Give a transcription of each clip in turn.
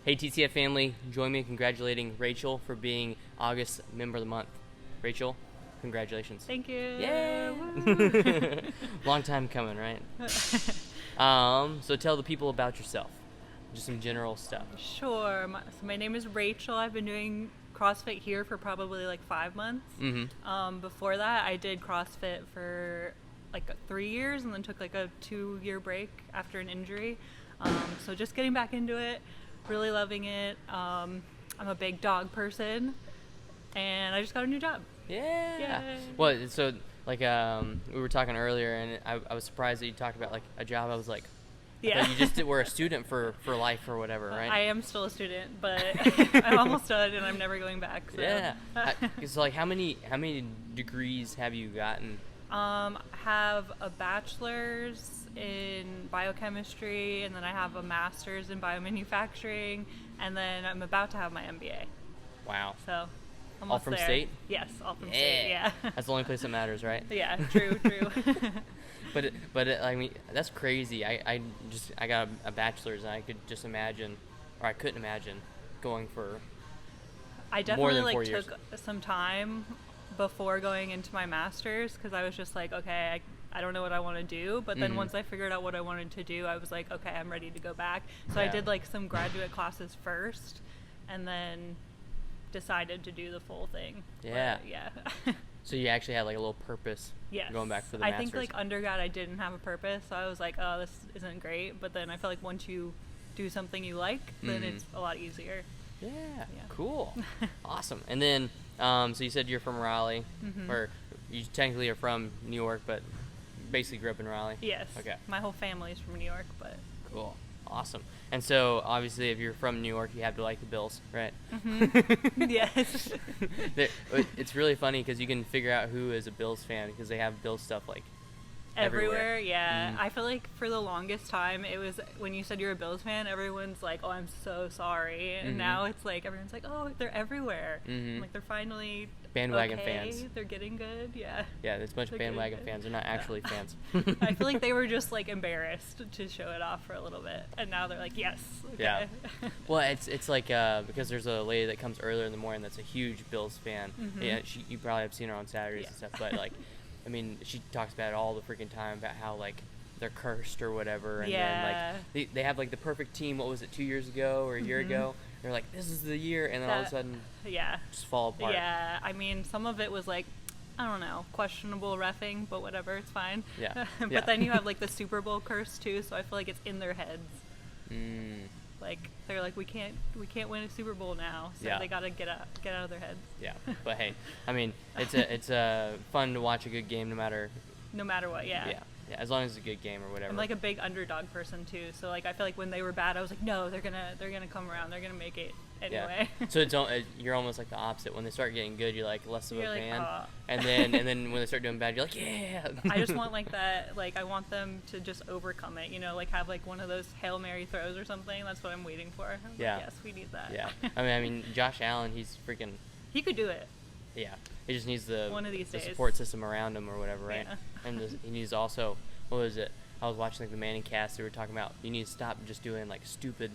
Hey, TCF family, join me in congratulating Rachel for being August Member of the Month. Rachel, congratulations. Thank you. Yeah. Woo. Long time coming, right? So tell the people about yourself. Just some general stuff. Sure. My name is Rachel. I've been doing CrossFit here for probably like 5 months. Before that, I did CrossFit for like 3 years and then took like a 2-year break after an injury. So just getting back into it, really loving it. I'm a big dog person, and I just got a new job. Yeah. Yay. Well, so like we were talking earlier, and I was surprised that you talked about like a job. I was like, Yeah. you just were a student for life or whatever, right? I am still a student, but I'm almost done, and I'm never going back. So. Yeah. So like, how many degrees have you gotten? Have a bachelor's in biochemistry, and then I have a master's in biomanufacturing, and then I'm about to have my MBA. Wow. So, almost All from there. state? Yes, all from state. Yeah. That's the only place that matters, right? Yeah. True. I mean, that's crazy. I got a bachelor's, and I could just imagine, or I couldn't imagine, going for I more definitely than like 4 years. took some time before going into my master's, because I was just like, okay, I don't know what I want to do. But then once I figured out what I wanted to do, I was like, okay, I'm ready to go back. So I Yeah. did like some graduate classes first, and then decided to do the full thing. Yeah. But, yeah. So you actually had like a little purpose Yes. going back for the I master's. think like undergrad I didn't have a purpose, so I was like, oh, this isn't great. But then I feel like once you do something you like, then it's a lot easier. Yeah. Yeah. Cool. Awesome. And then, so you said you're from Raleigh, or you technically are from New York, but basically grew up in Raleigh. Yes. Okay. My whole family's from New York, but Cool. Awesome. And so, obviously, if you're from New York, you have to like the Bills, right? yes. It's really funny because you can figure out who is a Bills fan because they have Bills stuff like everywhere. Yeah. I feel like for the longest time, it was when you said you're a Bills fan, everyone's like, oh, I'm so sorry. And now it's like, everyone's like, oh, they're everywhere. Like, they're finally Bandwagon okay. fans. They're getting good. Yeah. Yeah, there's a bunch of They're getting bandwagon good. fans. They're not actually fans. I feel like they were just like embarrassed to show it off for a little bit. And now they're like, yes. Okay. Yeah. Well, it's like because there's a lady that comes earlier in the morning that's a huge Bills fan. Yeah, you probably have seen her on Saturdays and stuff. But like, I mean, she talks about it all the freaking time about how like they're cursed or whatever, and then like they have like the perfect team. What was it, 2 years ago or a year ago? They're like, this is the year, and then all of a sudden, just fall apart. Yeah, I mean, some of it was like, I don't know, questionable reffing, but whatever, it's fine. Yeah. But then you have like the Super Bowl curse too, so I feel like it's in their heads. Like they're like, we can't win a Super Bowl now, so they gotta get out of their heads. Yeah, but hey, I mean, it's fun to watch a good game no matter what. Yeah, as long as it's a good game or whatever. I'm like a big underdog person too, so like I feel like when they were bad, I was like, no, they're gonna come around, they're gonna make it anyway. Yeah. So you're almost like the opposite. When they start getting good, you're like less of a Like, fan, aw. and then when they start doing bad, you're like, yeah. I just want like that, like I want them to just overcome it, like have like one of those Hail Mary throws or something. That's what I'm waiting for. I'm like, yes, we need that. Yeah. I mean, Josh Allen, he's freaking. He could do it. Yeah. He just needs the One of these days. support system around him or whatever, right? Yeah. And he needs also, what was it? I was watching like the Manning cast. They were talking about you need to stop just doing like stupid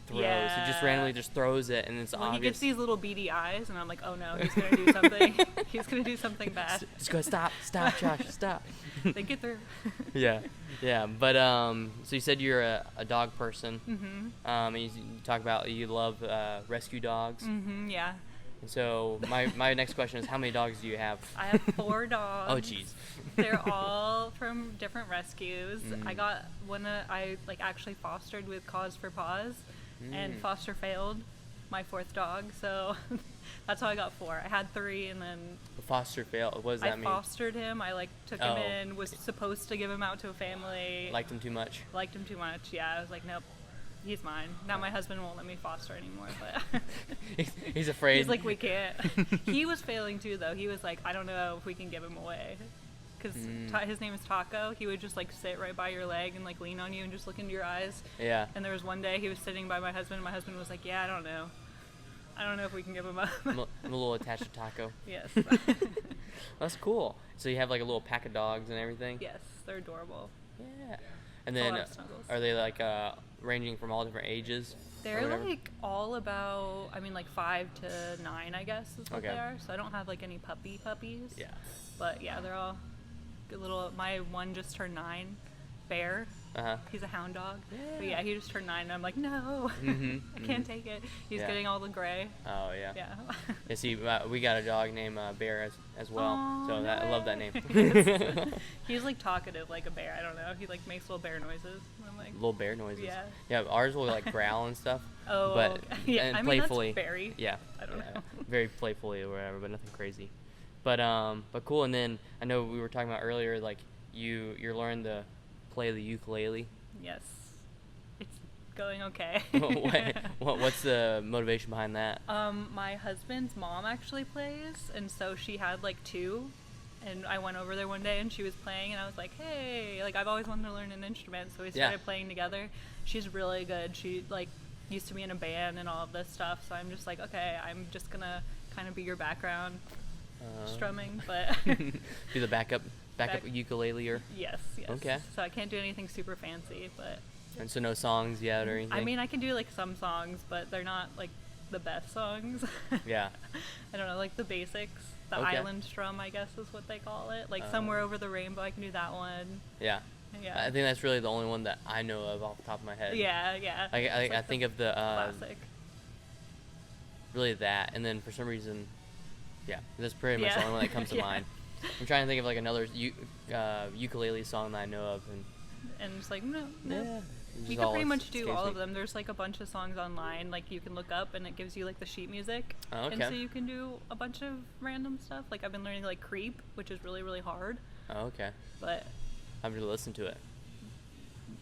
throws. He just randomly just throws it, and it's Well, obvious. he gets these little beady eyes, and I'm like, oh no, he's gonna do something. He's gonna do something bad. Just go, stop, Josh, stop. They get through. Yeah. But so you said you're a dog person. And you talk about you love rescue dogs. Yeah. And so my next question is, how many dogs do you have? I have 4 dogs. Oh, jeez. They're all from different rescues. I got one I like actually fostered with Cause for Paws, and foster failed my 4th dog, so that's how I got 4. I had 3, and then Foster fail. What does that I mean? fostered him. I like took him in, was supposed to give him out to a family. Liked him too much. Liked him too much. Yeah, I was like, nope. He's mine. Now my husband won't let me foster anymore, but he's afraid. he's like, we can't. He was failing too, though. He was like, I don't know if we can give him away. Because his name is Taco. He would just like sit right by your leg and like lean on you and just look into your eyes. Yeah. And there was one day he was sitting by my husband, and my husband was like, yeah, I don't know. I don't know if we can give him up. I'm a little attached to Taco. Yes. That's cool. So you have like a little pack of dogs and everything? Yes, they're adorable. Yeah. And It's a then lot of snuggles. are they like ranging from all different ages? They're like all about, I mean, like 5 to 9, I guess is what they are. So I don't have like any puppies. Yeah. But yeah, they're all good little. My one just turned 9, Bear. He's a hound dog. Yeah. But yeah, he just turned 9, and I'm like, no, I can't take it. He's getting all the gray. Oh yeah. Yeah. Yeah. See, we got a dog named Bear as well. Aww, so I love that name. He's like talkative like a bear. I don't know. He like makes little bear noises. I'm like, little bear noises. Yeah. Yeah. Ours will like growl and stuff. Oh. But Okay. Yeah. and I mean, playfully. That's very. Yeah. I don't know. Very playfully or whatever, but nothing crazy. But cool. And then I know we were talking about earlier, like you're learning to play the ukulele. Yes, it's going okay. What's the motivation behind that? My husband's mom actually plays, and so she had like 2, and I went over there one day and she was playing, and I was like, hey, like I've always wanted to learn an instrument, so we started playing together. She's really good. She like used to be in a band and all of this stuff, so I'm just like, okay, I'm just gonna kind of be your background strumming, but be the backup ukulele-er? Yes. Okay. So I can't do anything super fancy, but... And so no songs yet or anything? I mean, I can do, like, some songs, but they're not, like, the best songs. Yeah. I don't know, like, the basics. The island strum, I guess, is what they call it. Like, Somewhere Over the Rainbow, I can do that one. Yeah. Yeah. I think that's really the only one that I know of off the top of my head. Yeah. I think of the... classic. Really that, and then for some reason... Yeah, that's pretty much the only one that comes to mind. I'm trying to think of like another ukulele song that I know of, and it's like no. Yeah, you can pretty much do all of them. There's like a bunch of songs online, like you can look up, and it gives you like the sheet music, and so you can do a bunch of random stuff. Like I've been learning like Creep, which is really really hard. Oh, okay. But I'm gonna listen to it.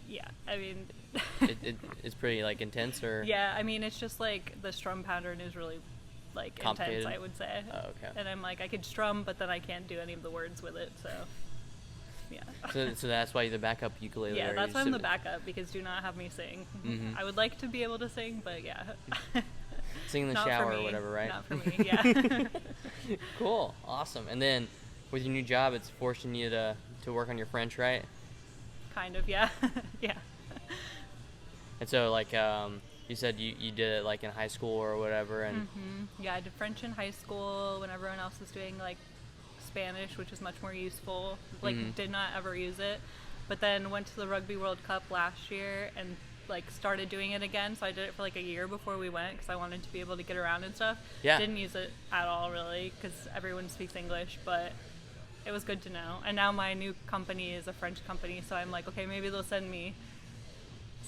Yeah, I mean, it's pretty like intense, or yeah, I mean it's just like the strum pattern is really like intense, I would say. Oh, okay. And I'm like, I could strum, but then I can't do any of the words with it, so yeah. So that's why you're the backup ukulele. Yeah, that's why I'm the backup, because do not have me sing. Mm-hmm. I would like to be able to sing, but yeah. Sing in the shower or whatever, right? Not for me, yeah. Cool, awesome. And then with your new job, it's forcing you to work on your French, right? Kind of, yeah. Yeah. And so like you said you did it like in high school or whatever, and yeah, I did French in high school when everyone else was doing like Spanish, which is much more useful. Like did not ever use it, but then went to the Rugby World Cup last year and like started doing it again. So I did it for like a year before we went because I wanted to be able to get around and stuff. Yeah. Didn't use it at all really because everyone speaks English, but it was good to know. And now my new company is a French company, so I'm like, okay, maybe they'll send me.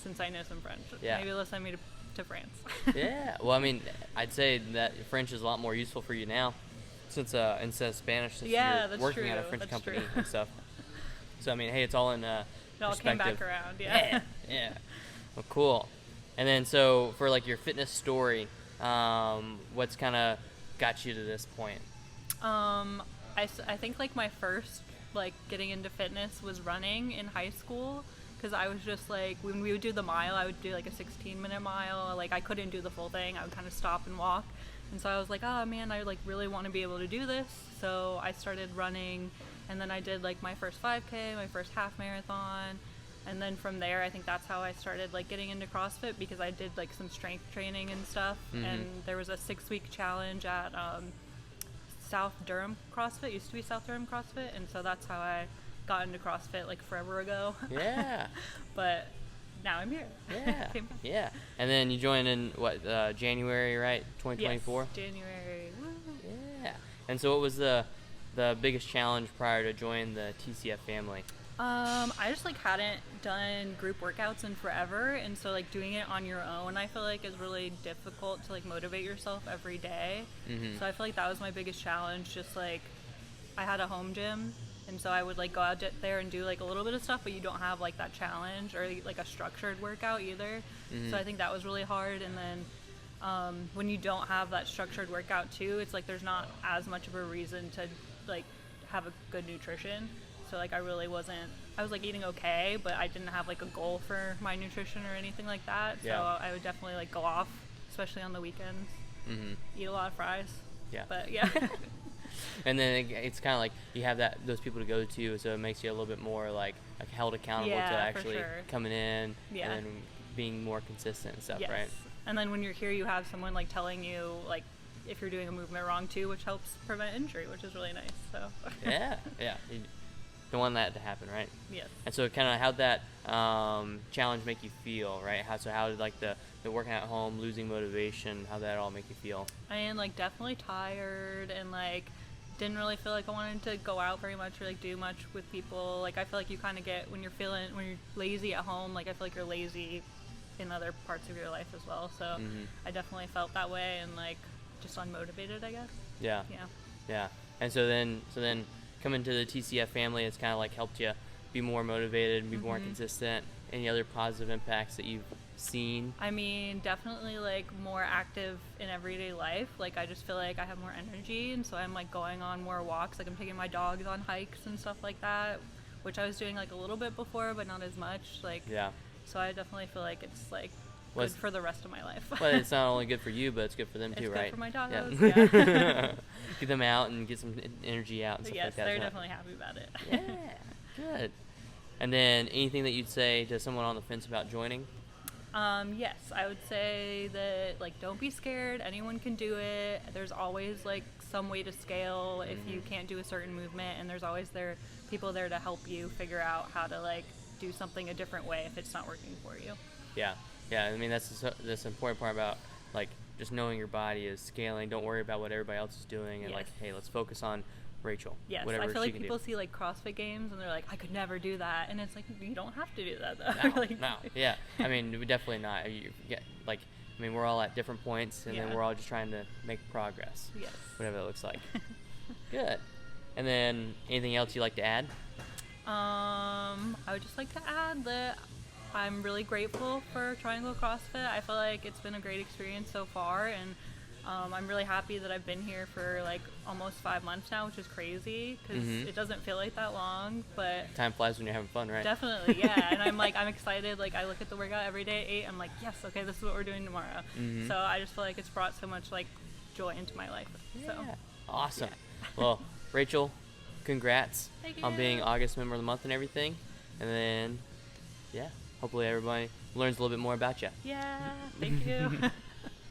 Since I know some French, maybe they'll send me to France. Yeah, well, I mean, I'd say that French is a lot more useful for you now, since instead of Spanish, since you're working at a French company and stuff. So I mean, hey, it's all in it all came back around, yeah. Well, cool. And then so for like your fitness story, what's kind of got you to this point? I think like my first like getting into fitness was running in high school. Because I was just like, when we would do the mile, I would do like a 16-minute mile. Like I couldn't do the full thing. I would kind of stop and walk. And so I was like, oh man, I like really want to be able to do this. So I started running, and then I did like my first 5K, my first half marathon. And then from there, I think that's how I started like getting into CrossFit, because I did like some strength training and stuff. And there was a 6-week challenge at South Durham CrossFit. It used to be South Durham CrossFit. And so that's how I got into CrossFit like forever ago. Yeah. But now I'm here. Yeah. Yeah. And then you joined in what, January, right? 2024? Yes, January. Woo. Yeah. And so what was the biggest challenge prior to joining the TCF family? I just like hadn't done group workouts in forever, and so like doing it on your own I feel like is really difficult to like motivate yourself every day. So I feel like that was my biggest challenge. Just like I had a home gym, and so I would like go out there and do like a little bit of stuff, but you don't have like that challenge or like a structured workout either. So I think that was really hard. And then when you don't have that structured workout too, it's like there's not as much of a reason to like have a good nutrition. So like I was like eating okay, but I didn't have like a goal for my nutrition or anything like that. So I would definitely like go off, especially on the weekends. Eat a lot of fries. Yeah. But yeah. And then it's kind of like you have those people to go to, so it makes you a little bit more like held accountable to actually coming in and being more consistent and stuff, right? And then when you're here, you have someone like telling you like if you're doing a movement wrong too, which helps prevent injury, which is really nice. So yeah. You don't want that to happen, right? Yes. And so kind of how'd that challenge make you feel, right? How did like the working at home, losing motivation, how did that all make you feel? I am like definitely tired and like didn't really feel like I wanted to go out very much or like do much with people. Like I feel like you kind of get when you're lazy at home, like I feel like you're lazy in other parts of your life as well. So I definitely felt that way and like just unmotivated, I guess. Yeah. And so then coming to the TCF family, it's kind of like helped you be more motivated and be more consistent. Any other positive impacts that you've seen? I mean, definitely like more active in everyday life. Like I just feel like I have more energy, and so I'm like going on more walks. Like I'm taking my dogs on hikes and stuff like that, which I was doing like a little bit before, but not as much. Like so I definitely feel like it's like good for the rest of my life. But it's not only good for you, but it's good for them too, right? It's good for my dogs. Yeah. Get them out and get some energy out and stuff like that. Yes, they're definitely happy about it. Yeah, good. And then anything that you'd say to someone on the fence about joining? Yes, I would say that like don't be scared. Anyone can do it. There's always like some way to scale if you can't do a certain movement, and there's always people there to help you figure out how to like do something a different way if it's not working for you. Yeah. I mean that's the important part about like just knowing your body is scaling. Don't worry about what everybody else is doing, and like hey, let's focus on Rachel. Yes, whatever I feel like people do. see like CrossFit games and they're like, I could never do that, and it's like you don't have to do that though. No, yeah. I mean, we definitely not. We're all at different points, and then we're all just trying to make progress. Yes. Whatever that looks like. Good. And then anything else you'd like to add? I would just like to add that I'm really grateful for Triangle CrossFit. I feel like it's been a great experience so far, and I'm really happy that I've been here for like almost 5 months now, which is crazy because it doesn't feel like that long, but time flies when you're having fun, right? Definitely, yeah. And I'm excited. Like I look at the workout every day at 8. I'm like, yes, okay, this is what we're doing tomorrow. So I just feel like it's brought so much like joy into my life. Yeah. So Awesome. Well, Rachel, congrats on being August Member of the Month and everything. And then, hopefully everybody learns a little bit more about you. Yeah, thank you.